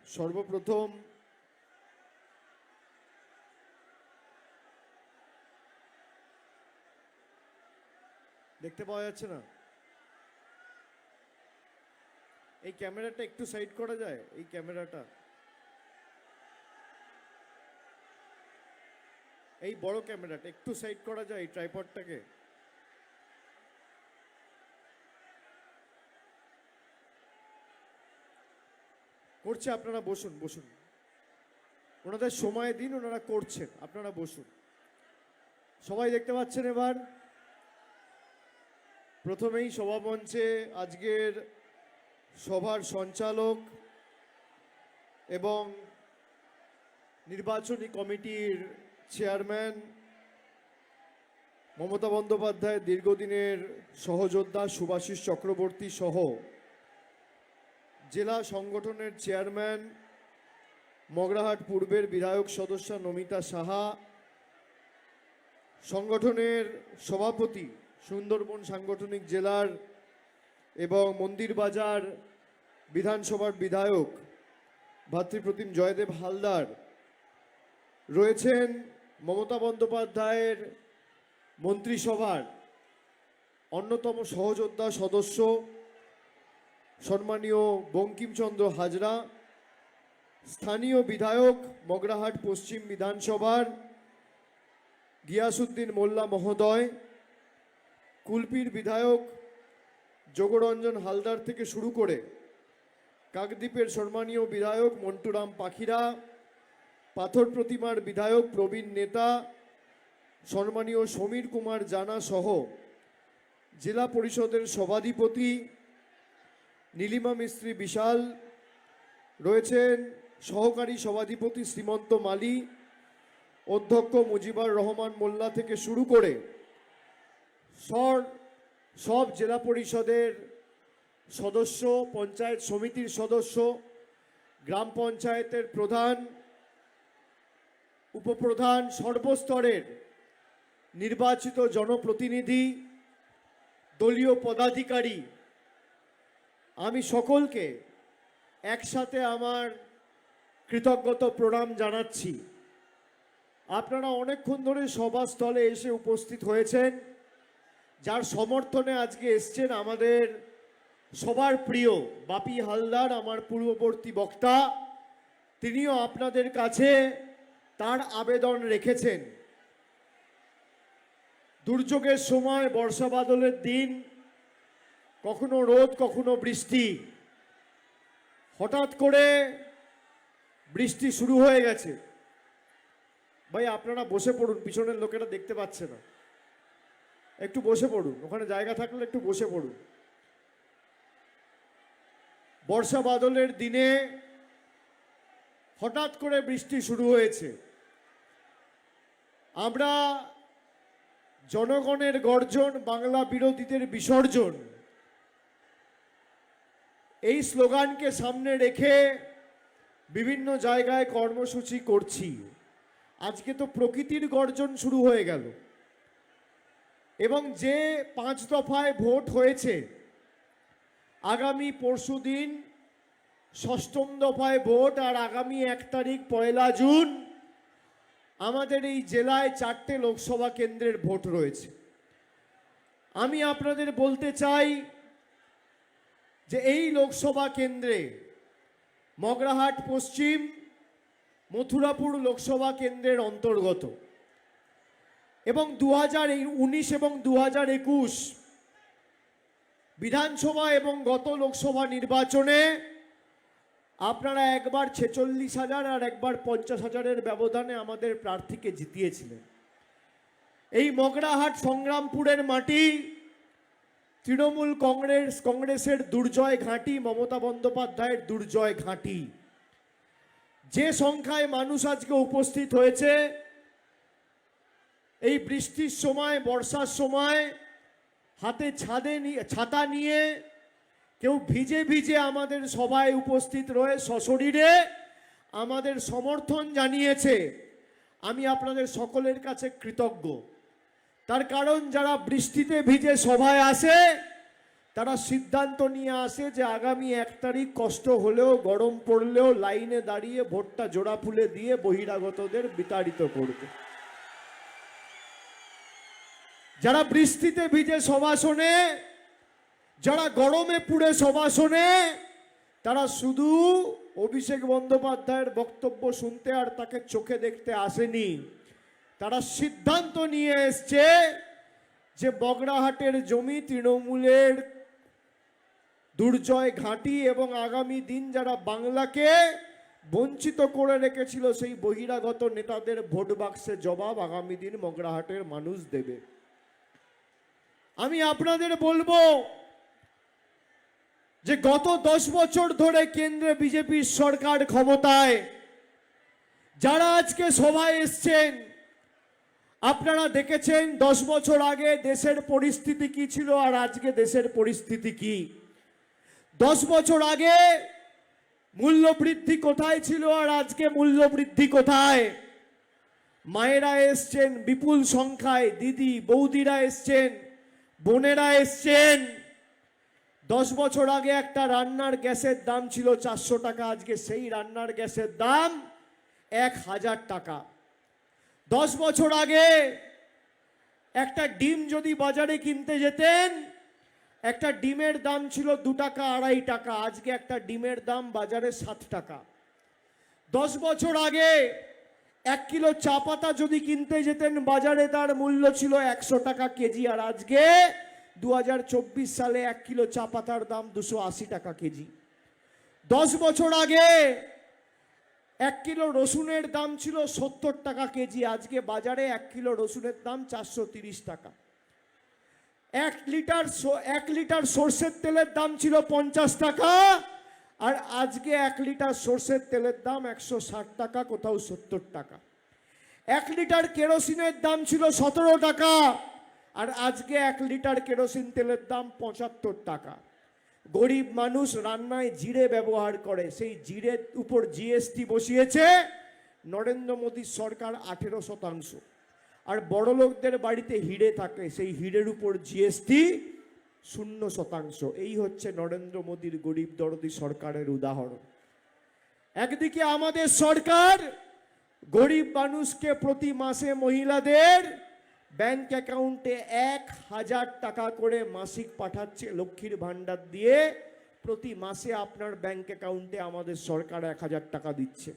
সর্বপ্রথম দেখতে পাওয়া যাচ্ছে না? এই ক্যামেরাটা একটু সাইড করা যায়? এই ক্যামেরাটা, এই বড় ক্যামেরাটা একটু সাইড করা যায়? এই ট্রাইপডটাকে করছে। আপনারা বসুন বসুন, ওনাদের সময় দিন, ওনারা করছেন, আপনারা বসুন। সবাই দেখতে পাচ্ছেন? এবার প্রথমেই সভামঞ্চে আজকের সভার সঞ্চালক এবং নির্বাচনী কমিটির চেয়ারম্যান মমতা বন্দ্যোপাধ্যায়ের দীর্ঘদিনের সহযোদ্ধা শুভাশিস চক্রবর্তী সহ জেলা সংগঠনের চেয়ারম্যান মগরাহাট পূর্বের বিধায়ক সদস্যা নমিতা সাহা, সংগঠনের সভাপতি সুন্দরবন সাংগঠনিক জেলার এবং মন্দিরবাজার বিধানসভার বিধায়ক ভাতৃপ্রতিম জয়দেব হালদার, রয়েছেন মমতা বন্দ্যোপাধ্যায়ের মন্ত্রিসভার অন্যতম সহযোদ্ধা সদস্য সম্মানীয় বঙ্কিমচন্দ্র হাজরা, স্থানীয় বিধায়ক মগরাহাট পশ্চিম বিধানসভার গিয়াসউদ্দিন মোল্লা মহোদয়, কুলপির বিধায়ক যোগরঞ্জন হালদার থেকে শুরু করে কাকদ্বীপের সম্মানীয় বিধায়ক মন্টুরাম পাখিরা, পাথর প্রতিমার বিধায়ক প্রবীণ নেতা সম্মানীয় সমীর কুমার জানা সহ জেলা পরিষদের সভাধিপতি নীলিমা মিস্ত্রি বিশাল, রয়েছেন সহকারী সভাধিপতি শ্রীমন্ত মালী, অধ্যক্ষ মুজিবুর রহমান মোল্লা থেকে শুরু করে সব জেলা পরিষদের সদস্য, পঞ্চায়েত সমিতির সদস্য, গ্রাম পঞ্চায়েতের প্রধান, উপপ্রধান, সর্বস্তরের নির্বাচিত জনপ্রতিনিধি, দলীয় পদাধিকারী, আমি সকলকে একসাথে আমার কৃতজ্ঞতা প্রণাম জানাচ্ছি। আপনারা অনেকক্ষণ ধরে সভাস্থলে এসে উপস্থিত হয়েছেন, যার সমর্থনে আজকে এসছেন আমাদের সবার প্রিয় বাপি হালদার, আমার পূর্ববর্তী বক্তা। তিনিও আপনাদের কাছে তার আবেদন রেখেছেন। দুর্যোগের সময়, বর্ষা বাদলের দিন, কখনো রোদ কখনো বৃষ্টি, হঠাৎ করে বৃষ্টি শুরু হয়ে গেছে। ভাই আপনারা বসে পড়ুন, পিছনের লোকেরা দেখতে পাচ্ছে না, একটু বসে পড়ুন, ওখানে জায়গা থাকলে একটু বসে পড়ুন। বর্ষা বাদলের দিনে হঠাৎ করে বৃষ্টি শুরু হয়েছে। আমরা জনগণের গর্জন, বাংলা বিরোধীদের বিসর্জন, এই স্লোগানকে সামনে রেখে বিভিন্ন জায়গায় কর্মসূচি করছি। আজকে তো প্রকৃতির গর্জন শুরু হয়ে গেল এবং যে 5 দফায় ভোট হয়েছে, আগামী পরশুদিন 6ম দফায় ভোট, আর আগামী 1 তারিখ 1 জুন আমাদের এই জেলায় 4টে লোকসভা কেন্দ্রের ভোট রয়েছে। আমি আপনাদের বলতে চাই যে এই লোকসভা কেন্দ্রে মগরাহাট পশ্চিম, মথুরাপুর লোকসভা কেন্দ্রের অন্তর্গত এবং 2019 এবং 2021 বিধানসভা এবং গত লোকসভা নির্বাচনে আপনারা একবার 46,000 আর একবার 50,000-এর ব্যবধানে আমাদের প্রার্থীকে জিতিয়েছিলেন। এই মগরাহাট সংগ্রামপুরের মাটি তৃণমূল কংগ্রেসের দুর্জয় ঘাঁটি, মমতা বন্দ্যোপাধ্যায়ের দুর্জয় ঘাঁটি। যে সংখ্যায় মানুষ আজকে উপস্থিত হয়েছে, এই বৃষ্টির সময়, বর্ষার সময় হাতে ছাতা নিয়ে, কেউ ভিজে ভিজে আমাদের সভায় উপস্থিত রয়ে সশরীরে আমাদের সমর্থন জানিয়েছে। আমি আপনাদের সকলের কাছে কৃতজ্ঞ। তার কারণ যারা বৃষ্টিতে ভিজে সভায় আসে তারা সিদ্ধান্ত নিয়ে আসে যে আগামী 1 তারিখ কষ্ট হলেও গরম পড়লেও লাইনে দাঁড়িয়ে ভোটটা জোড়া ফুলে দিয়ে বহিরাগতদের বিতাড়িত করবে। যারা বৃষ্টিতে ভিজে সভা শোনে, যারা গরমে পুড়ে সভা শোনে, তারা শুধু অভিষেক বন্দ্যোপাধ্যায়ের বক্তব্য শুনতে আর তাকে চোখে দেখতে আসেনি, তারা সিদ্ধান্ত নিয়ে এসছে যে বগড়াহাটের জমি তৃণমূলের দুর্জয় ঘাঁটি এবং আগামী দিন যারা বাংলাকে বঞ্চিত করে রেখেছিল সেই বহিরাগত নেতাদের ভোট বাক্সে জবাব আগামী দিন বগড়াহাটের মানুষ দেবে। আমি আপনাদের বলবো যে গত 10 বছর ধরে কেন্দ্রে বিজেপির সরকার ক্ষমতায়, যারা আজকে সভায় এসছেন, আপনারা দেখেছেন 10 বছর আগে দেশের পরিস্থিতি কি ছিল আর আজকে দেশের পরিস্থিতি কি। 10 বছর আগে মূল্যবৃদ্ধি কোথায় ছিল আর আজকে মূল্যবৃদ্ধি কোথায়। মায়েরা এসছেন বিপুল সংখ্যায়, দিদি বৌদিরা এসছেন, বোনেরা এসছেন। 10 বছর আগে একটা রান্নার গ্যাসের দাম ছিল 400 টাকা, আজকে সেই রান্নার গ্যাসের দাম 1000 টাকা। 10 বছর আগে একটা ডিম যদি বাজারে কিনতে যেতেন, একটা ডিমের দাম ছিল 2 টাকা 2.5 টাকা, আজকে একটা ডিমের দাম বাজারে 7 টাকা। 10 বছর আগে 1 কিলো চা পাতা যদি কিনতে যেতেন বাজারে, তার মূল্য ছিল 100 টাকা কেজি, আর আজকে 2024 সালে 1 কিলো চা পাতার দাম 280 টাকা কেজি। 10 বছর আগে 1 কিলো রসুনের দাম ছিল 70 টাকা কেজি, আজকে বাজারে 1 কিলো রসুনের দাম 430 টাকা। 1 লিটার সর্ষের তেলের দাম ছিল 50 টাকা, আর আজকে 1 লিটার সর্ষের তেলের দাম 160 টাকা, কোথাও 70 টাকা। 1 লিটার কেরোসিনের দাম ছিল 17 টাকা, আর আজকে 1 লিটার কেরোসিন তেলের দাম 75 টাকা। গরিব মানুষ রান্নায় জিরে ব্যবহার করে, সেই জিরের উপর জিএসটি বসিয়েছে নরেন্দ্র মোদীর সরকার 18%। আর বড় লোকদের বাড়িতে হিরে থাকে, সেই হিরের উপর জিএসটি 0%। এই হচ্ছে নরেন্দ্র মোদীর গরিব দরদি সরকারের উদাহরণ। একদিকে আমাদের সরকার গরিব মানুষকে প্রতি মাসে মহিলাদের ব্যাংক অ্যাকাউন্টে 1000 টাকা করে মাসিক পাঠাচ্ছে লক্ষ্মীর ভান্ডার দিয়ে। প্রতি মাসে আপনার ব্যাংক অ্যাকাউন্টে আমাদের সরকার 1000 টাকা দিচ্ছে।